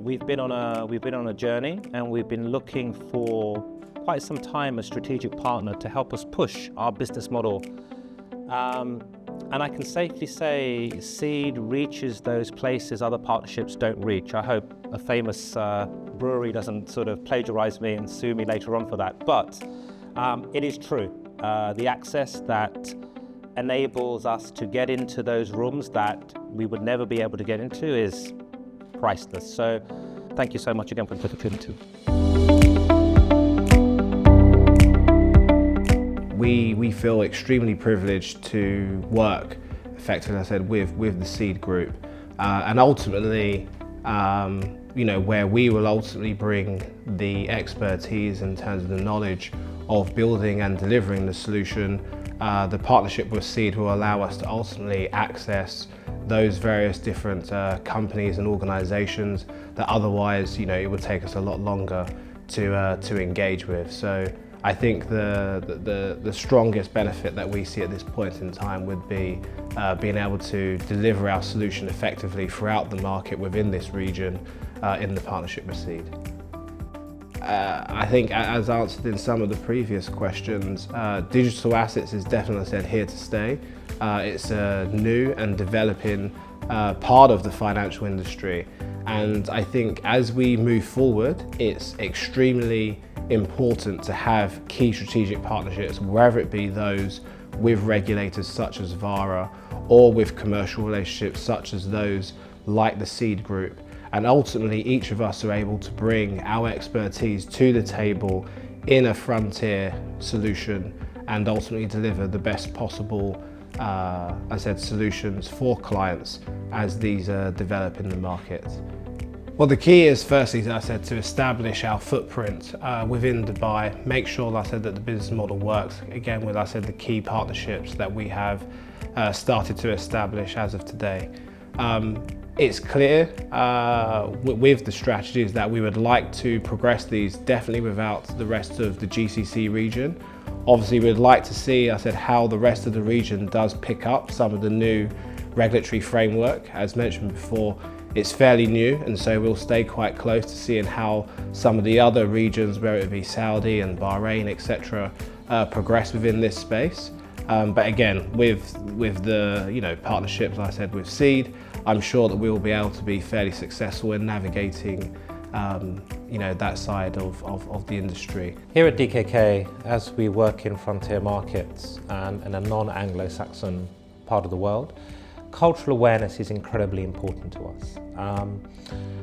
We've been on a journey, and we've been looking for quite some time a strategic partner to help us push our business model. And I can safely say Seed reaches those places other partnerships don't reach. I hope a famous brewery doesn't sort of plagiarize me and sue me later on for that. But it is true. The access that enables us to get into those rooms that we would never be able to get into is priceless. So thank you so much again for the opportunity. We feel extremely privileged to work effectively, as I said, with the Seed Group, and ultimately, where we will ultimately bring the expertise in terms of the knowledge of building and delivering the solution. The partnership with Seed will allow us to ultimately access those various different companies and organisations that otherwise, it would take us a lot longer to engage with. So I think the strongest benefit that we see at this point in time would be being able to deliver our solution effectively throughout the market within this region in the partnership with Seed. I think, as answered in some of the previous questions, digital assets is definitely said here to stay. It's a new and developing part of the financial industry, and I think as we move forward, it's extremely important to have key strategic partnerships, whether it be those with regulators such as VARA or with commercial relationships such as those like the Seed Group. And ultimately, each of us are able to bring our expertise to the table in a frontier solution and ultimately deliver the best possible, solutions for clients as these develop in the market. Well, the key is firstly, as I said, to establish our footprint within Dubai, make sure, like I said, that the business model works. Again, with, like I said, the key partnerships that we have started to establish as of today. It's clear with the strategies that we would like to progress these definitely without the rest of the GCC region. Obviously, we'd like to see, I said, how the rest of the region does pick up some of the new regulatory framework. As mentioned before, it's fairly new, and so we'll stay quite close to seeing how some of the other regions, whether it be Saudi and Bahrain, etc., progress within this space. But again, with the partnerships, like I said, with Seed, I'm sure that we will be able to be fairly successful in navigating that side of the industry. Here at DKK, as we work in frontier markets and in a non-Anglo-Saxon part of the world, cultural awareness is incredibly important to us.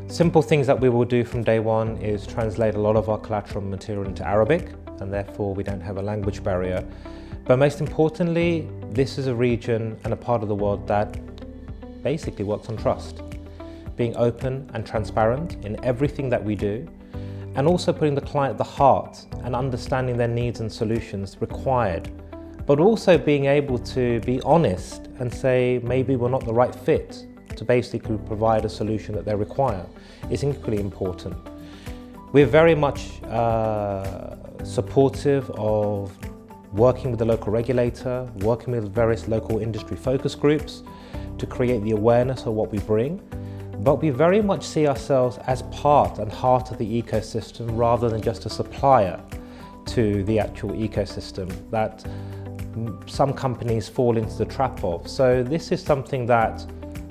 Simple things that we will do from day one is translate a lot of our collateral material into Arabic, and therefore we don't have a language barrier. But most importantly, this is a region and a part of the world that basically works on trust. Being open and transparent in everything that we do, and also putting the client at the heart and understanding their needs and solutions required, but also being able to be honest and say maybe we're not the right fit to basically provide a solution that they require is equally important. We're very much supportive of working with the local regulator, working with various local industry focus groups to create the awareness of what we bring. But we very much see ourselves as part and heart of the ecosystem rather than just a supplier to the actual ecosystem that some companies fall into the trap of. So this is something that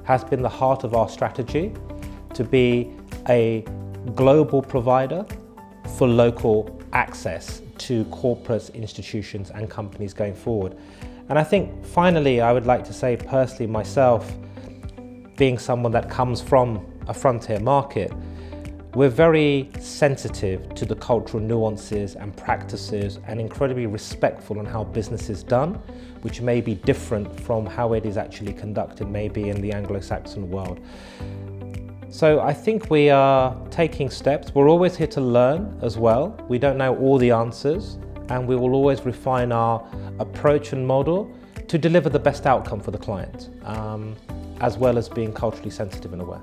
has been the heart of our strategy, to be a global provider for local access to corporates, institutions and companies going forward. And I think finally, I would like to say personally myself, being someone that comes from a frontier market, we're very sensitive to the cultural nuances and practices and incredibly respectful on how business is done, which may be different from how it is actually conducted maybe in the Anglo-Saxon world. So I think we are taking steps. We're always here to learn as well. We don't know all the answers, and we will always refine our approach and model to deliver the best outcome for the client, as well as being culturally sensitive and aware.